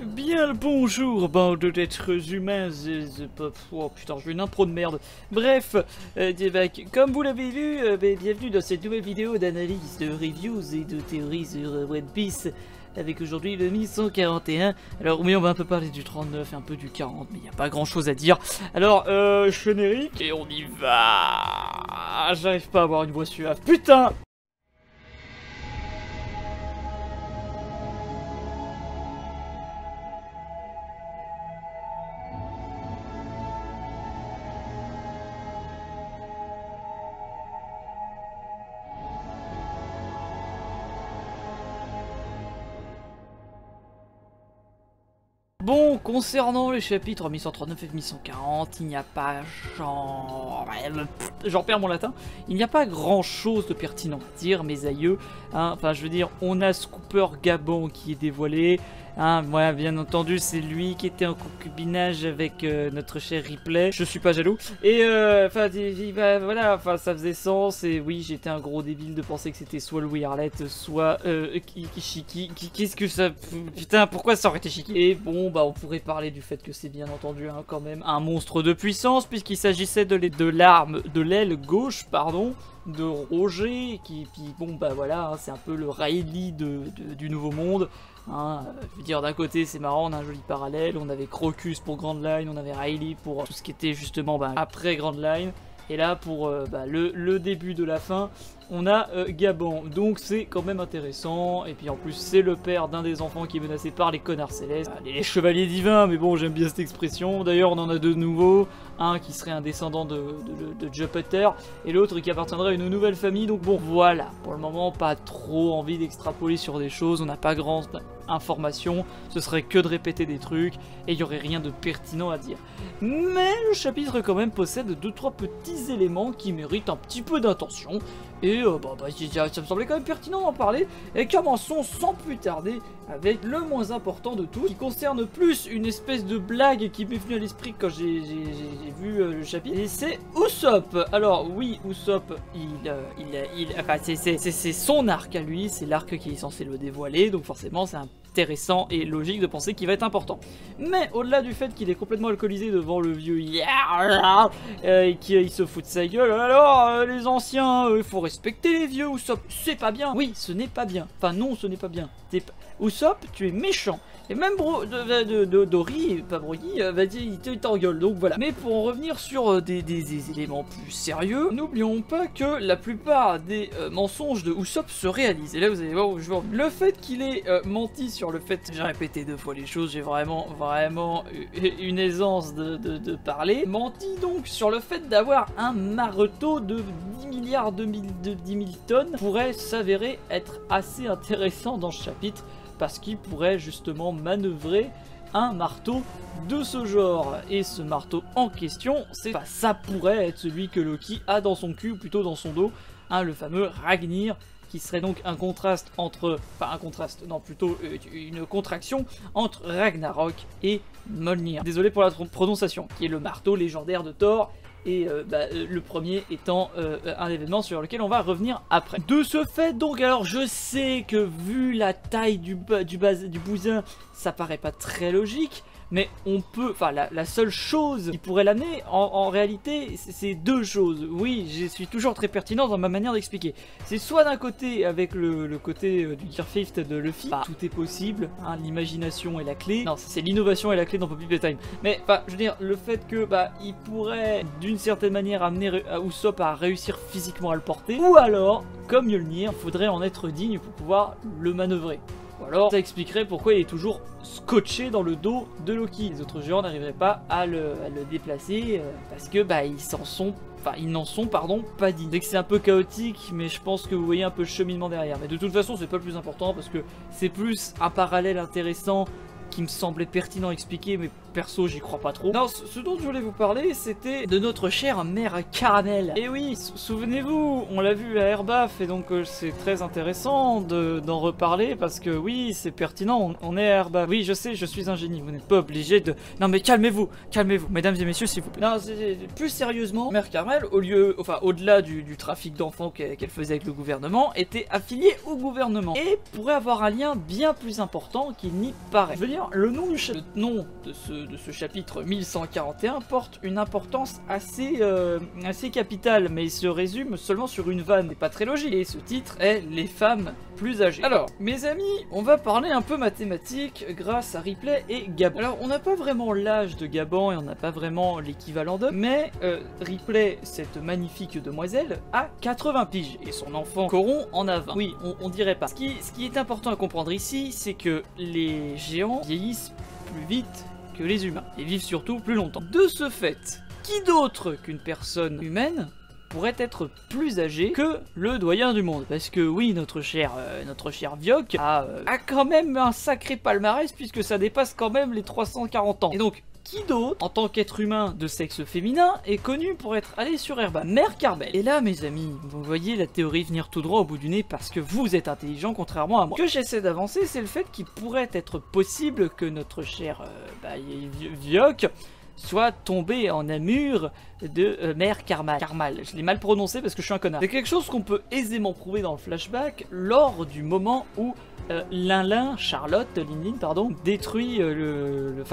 Bien le bonjour, bande d'êtres humains. Oh putain, je fais une impro de merde. Bref, comme vous l'avez vu, bienvenue dans cette nouvelle vidéo d'analyse, de reviews et de théories sur One Piece. Avec aujourd'hui le 1141. Alors oui, on va un peu parler du 39 et un peu du 40, mais il n'y a pas grand chose à dire. Alors, générique, et on y va. J'arrive pas à avoir une voix suave. Putain! Bon, concernant les chapitres 1139 et 1140, il n'y a pas j'en perds mon latin. Il n'y a pas grand chose de pertinent à dire, mes aïeux. Hein. Enfin, je veux dire, on a Scooper Gabon qui est dévoilé. Hein, moi, bien entendu, c'est lui qui était en concubinage avec notre cher Ripley. Je suis pas jaloux. Et enfin, voilà, enfin, ça faisait sens. Et oui, j'étais un gros débile de penser que c'était soit Louis Arlette, soit Shiki. Qu'est-ce que ça... Putain, pourquoi ça aurait été Shiki? Et bon, bah, on pourrait parler du fait que c'est bien entendu hein, quand même un monstre de puissance, puisqu'il s'agissait de l'arme, de l'aile gauche, pardon, de Roger, qui bon, bah voilà, hein, c'est un peu le Riley du Nouveau Monde. Hein, je veux dire, d'un côté c'est marrant, on a un joli parallèle, on avait Crocus pour Grand Line, on avait Riley pour tout ce qui était justement après Grand Line, et là pour le début de la fin, on a Gabon, donc c'est quand même intéressant, et puis en plus c'est le père d'un des enfants qui est menacé par les connards célestes, les chevaliers divins, mais bon j'aime bien cette expression, d'ailleurs on en a deux nouveaux, un qui serait un descendant de Jupiter, et l'autre qui appartiendrait à une nouvelle famille, donc bon voilà, pour le moment pas trop envie d'extrapoler sur des choses, on n'a pas grand information, ce serait que de répéter des trucs, et il n'y aurait rien de pertinent à dire. Mais le chapitre quand même possède 2-3 petits éléments qui méritent un petit peu d'attention, et ça me semblait quand même pertinent d'en parler, et commençons sans plus tarder avec le moins important de tout, qui concerne plus une espèce de blague qui m'est venue à l'esprit quand j'ai vu le chapitre, et c'est Usopp. Alors oui, Usopp, enfin, c'est son arc à lui, c'est l'arc qui est censé le dévoiler, donc forcément c'est intéressant et logique de penser qu'il va être important. Mais au-delà du fait qu'il est complètement alcoolisé devant le vieux et qu'il se fout de sa gueule, alors les anciens, il faut respecter les vieux, Usopp, c'est pas bien. Oui, ce n'est pas bien. Enfin non, ce n'est pas bien. Usopp, tu es méchant. Et même Dory, pas Brogy, il t'engueule, donc voilà. Mais pour en revenir sur des éléments plus sérieux, n'oublions pas que la plupart des mensonges de Usopp se réalisent. Et là vous allez voir où je veux en venir. Le fait qu'il ait menti sur le fait, j'ai répété 2 fois les choses, j'ai vraiment une aisance de parler, menti donc sur le fait d'avoir un marteau de 10 milliards de 10 000 tonnes pourrait s'avérer être assez intéressant dans ce chapitre, parce qu'il pourrait justement manœuvrer un marteau de ce genre. Et ce marteau en question, ça pourrait être celui que Loki a dans son cul, ou plutôt dans son dos, hein, le fameux Ragnir, qui serait donc un contraste entre... Enfin un contraste, non plutôt une contraction entre Ragnarok et Mjolnir. Désolé pour la prononciation, qui est le marteau légendaire de Thor, et le premier étant un événement sur lequel on va revenir après. De ce fait donc, alors je sais que vu la taille du bousin, ça paraît pas très logique, mais on peut, enfin la seule chose qui pourrait l'amener, en réalité, c'est 2 choses. Oui, je suis toujours très pertinent dans ma manière d'expliquer. C'est soit d'un côté, avec le côté du Gear 5 de Luffy, tout est possible, hein, l'imagination est la clé. Non, c'est l'innovation est la clé dans Poppy Playtime. Mais, je veux dire, le fait que, il pourrait, d'une certaine manière, amener Usopp à réussir physiquement à le porter, ou alors, comme Mjolnir, il faudrait en être digne pour pouvoir le manœuvrer. Ou alors, ça expliquerait pourquoi il est toujours scotché dans le dos de Loki. Les autres géants n'arriveraient pas à le déplacer parce que ils n'en sont pas dignes. Dès que c'est un peu chaotique, mais je pense que vous voyez un peu le cheminement derrière. Mais de toute façon, c'est pas le plus important parce que c'est plus un parallèle intéressant qui me semblait pertinent à expliquer, mais perso j'y crois pas trop. Non, ce dont je voulais vous parler, c'était de notre chère mère Caramel. Et oui, souvenez-vous, on l'a vu à Airbaf, et donc c'est très intéressant d'en reparler, parce que oui, c'est pertinent, on est à Airbaf. Oui, je sais, je suis un génie, vous n'êtes pas obligé de... Non mais calmez-vous, mesdames et messieurs, s'il vous plaît. Non, plus sérieusement, mère Caramel, au-delà du trafic d'enfants qu'elle faisait avec le gouvernement, était affiliée au gouvernement, et pourrait avoir un lien bien plus important qu'il n'y paraît. Je veux dire, le nom de ce chapitre 1141 porte une importance assez capitale, mais il se résume seulement sur une vanne, et pas très logique. Et ce titre est les femmes plus âgées. Alors, mes amis, on va parler un peu mathématiques grâce à Ripley et Gabon. Alors, on n'a pas vraiment l'âge de Gabon et on n'a pas vraiment l'équivalent d'eux, mais Ripley, cette magnifique demoiselle, a 80 piges et son enfant Coron en a 20. Oui, on dirait pas. Ce qui est important à comprendre ici, c'est que les géants vieillissent plus vite que les humains et vivent surtout plus longtemps. De ce fait, qui d'autre qu'une personne humaine pourrait être plus âgé que le doyen du monde? Parce que oui, notre cher Vioc a quand même un sacré palmarès, puisque ça dépasse quand même les 340 ans. Et donc, qui d'autre, en tant qu'être humain de sexe féminin, est connu pour être allé sur Airbaf? Mère Caramel. Et là, mes amis, vous voyez la théorie venir tout droit au bout du nez, parce que vous êtes intelligent, contrairement à moi. Ce que j'essaie d'avancer, c'est le fait qu'il pourrait être possible que notre cher Vioc soit tombé en amour de mère Carmal. Je l'ai mal prononcé parce que je suis un connard. C'est quelque chose qu'on peut aisément prouver dans le flashback lors du moment où Charlotte, détruit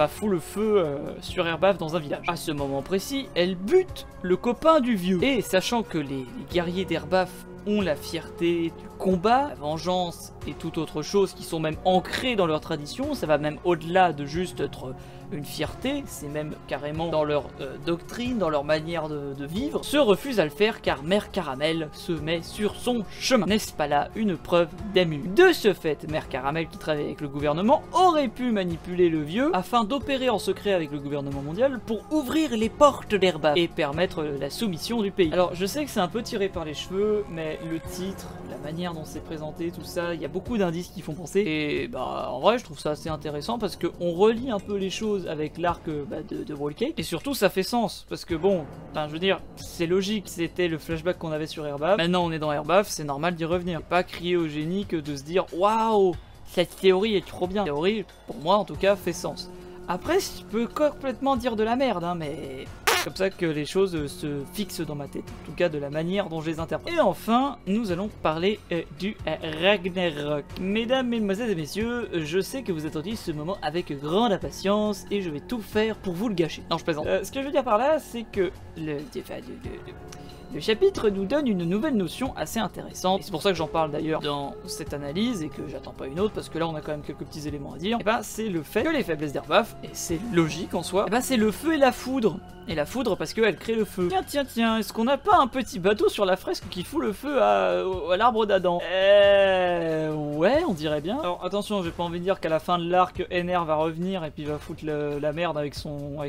fout le feu sur Airbaf dans un village. À ce moment précis, elle bute le copain du vieux. Et sachant que les guerriers d'Airbaf ont la fierté du combat, la vengeance et toute autre chose qui sont même ancrés dans leur tradition, ça va même au-delà de juste être une fierté, c'est même carrément dans leur doctrine, dans leur manière de vivre, se refuse à le faire car Mère Caramel se met sur son chemin. N'est-ce pas là une preuve d'amour? De ce fait, Mère Caramel, qui travaille avec le gouvernement, aurait pu manipuler le vieux afin d'opérer en secret avec le gouvernement mondial pour ouvrir les portes d'Airbaf et permettre la soumission du pays. Alors je sais que c'est un peu tiré par les cheveux, mais le titre, la manière dont c'est présenté, tout ça, il y a beaucoup d'indices qui font penser, et en vrai je trouve ça assez intéressant parce qu'on relie un peu les choses avec l'arc de Wallcake, et surtout ça fait sens, parce que bon, je veux dire, c'est logique, c'était le flashback qu'on avait sur Airbaf, maintenant on est dans Airbaf, c'est normal d'y revenir. C'est pas crier au génie que de se dire waouh, cette théorie est trop bien. La théorie, pour moi en tout cas, fait sens. Après, je peux complètement dire de la merde, mais c'est comme ça que les choses se fixent dans ma tête, en tout cas de la manière dont je les interprète. Et enfin, nous allons parler du Ragnarok. Mesdames, mesdemoiselles et messieurs, je sais que vous attendiez ce moment avec grande impatience et je vais tout faire pour vous le gâcher. Non, je plaisante. Ce que je veux dire par là, c'est que le chapitre nous donne une nouvelle notion assez intéressante, et c'est pour ça que j'en parle d'ailleurs dans cette analyse et que j'attends pas une autre, parce que là on a quand même quelques petits éléments à dire. Et c'est le fait que les faiblesses d'Airbaf, et c'est logique en soi, c'est le feu et la foudre. Et la foudre parce qu'elle crée le feu. Tiens, est-ce qu'on n'a pas un petit bateau sur la fresque qui fout le feu à l'arbre d'Adam? Ouais, on dirait bien. Alors attention, j'ai pas envie de dire qu'à la fin de l'arc, NR va revenir et puis va foutre la merde avec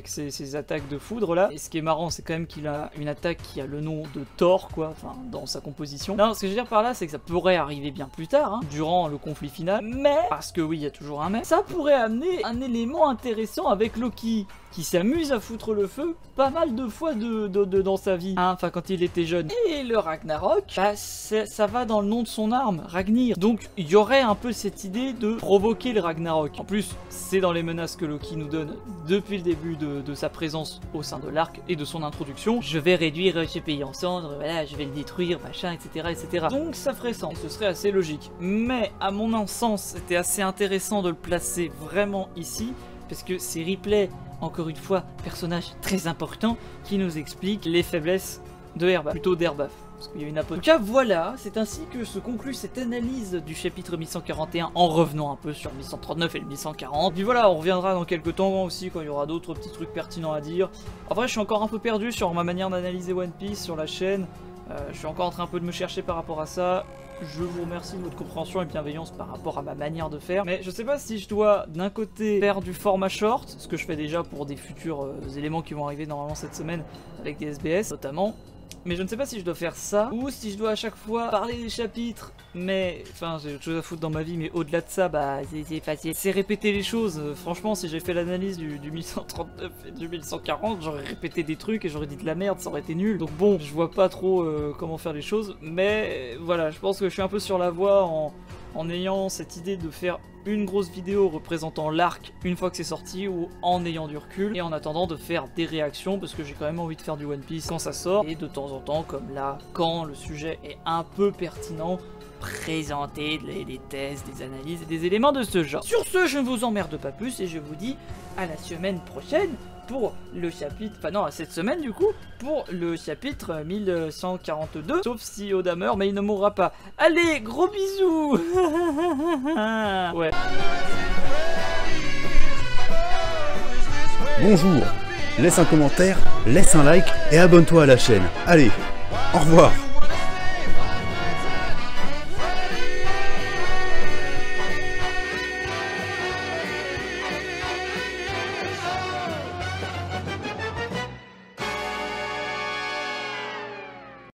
ses attaques de foudre là. Et ce qui est marrant, c'est quand même qu'il a une attaque qui a le nom de Thor, quoi, dans sa composition. Non, ce que je veux dire par là, c'est que ça pourrait arriver bien plus tard, durant le conflit final, mais, parce que oui, il y a toujours un mais, ça pourrait amener un élément intéressant avec Loki, qui s'amuse à foutre le feu pas mal de fois dans sa vie, quand il était jeune. Et le Ragnarok, ça va dans le nom de son arme, Ragnir. Donc il y aurait un peu cette idée de provoquer le Ragnarok. En plus, c'est dans les menaces que Loki nous donne depuis le début de sa présence au sein de l'arc et de son introduction. Je vais réduire ce pays en cendres, voilà, je vais le détruire, machin, etc. Donc ça ferait sens, ce serait assez logique. Mais à mon sens, c'était assez intéressant de le placer vraiment ici, parce que c'est Ripley, encore une fois, personnage très important, qui nous explique les faiblesses de Airbaf, plutôt d'Airbaf, parce qu'il y a une apôtre. En tout cas, voilà, c'est ainsi que se conclut cette analyse du chapitre 1141, en revenant un peu sur 1139 et le 1140. Puis voilà, on reviendra dans quelques temps aussi, quand il y aura d'autres petits trucs pertinents à dire. En vrai, je suis encore un peu perdu sur ma manière d'analyser One Piece sur la chaîne. Je suis encore en train un peu de me chercher par rapport à ça. Je vous remercie de votre compréhension et bienveillance par rapport à ma manière de faire. Mais je sais pas si je dois d'un côté faire du format short, ce que je fais déjà pour des futurs éléments qui vont arriver normalement cette semaine avec des SBS notamment. mais je ne sais pas si je dois faire ça ou si je dois à chaque fois parler des chapitres. Mais enfin, j'ai autre chose à foutre dans ma vie, mais au-delà de ça, bah c'est facile. C'est répéter les choses. Franchement, si j'ai fait l'analyse du 1139 et du 1140, j'aurais répété des trucs et j'aurais dit de la merde, ça aurait été nul. Donc bon, je vois pas trop comment faire les choses, mais voilà, je pense que je suis un peu sur la voie en ayant cette idée de faire une grosse vidéo représentant l'arc une fois que c'est sorti ou en ayant du recul et en attendant de faire des réactions parce que j'ai quand même envie de faire du One Piece quand ça sort et de temps en temps comme là quand le sujet est un peu pertinent présenter des thèses, des analyses et des éléments de ce genre. Sur ce, je ne vous emmerde pas plus et je vous dis à la semaine prochaine pour le chapitre, enfin non, à cette semaine du coup, pour le chapitre 1142, sauf si Oda meurt, mais il ne mourra pas. Allez, gros bisous. Ouais. Bonjour, laisse un commentaire, laisse un like et abonne-toi à la chaîne. Allez, au revoir.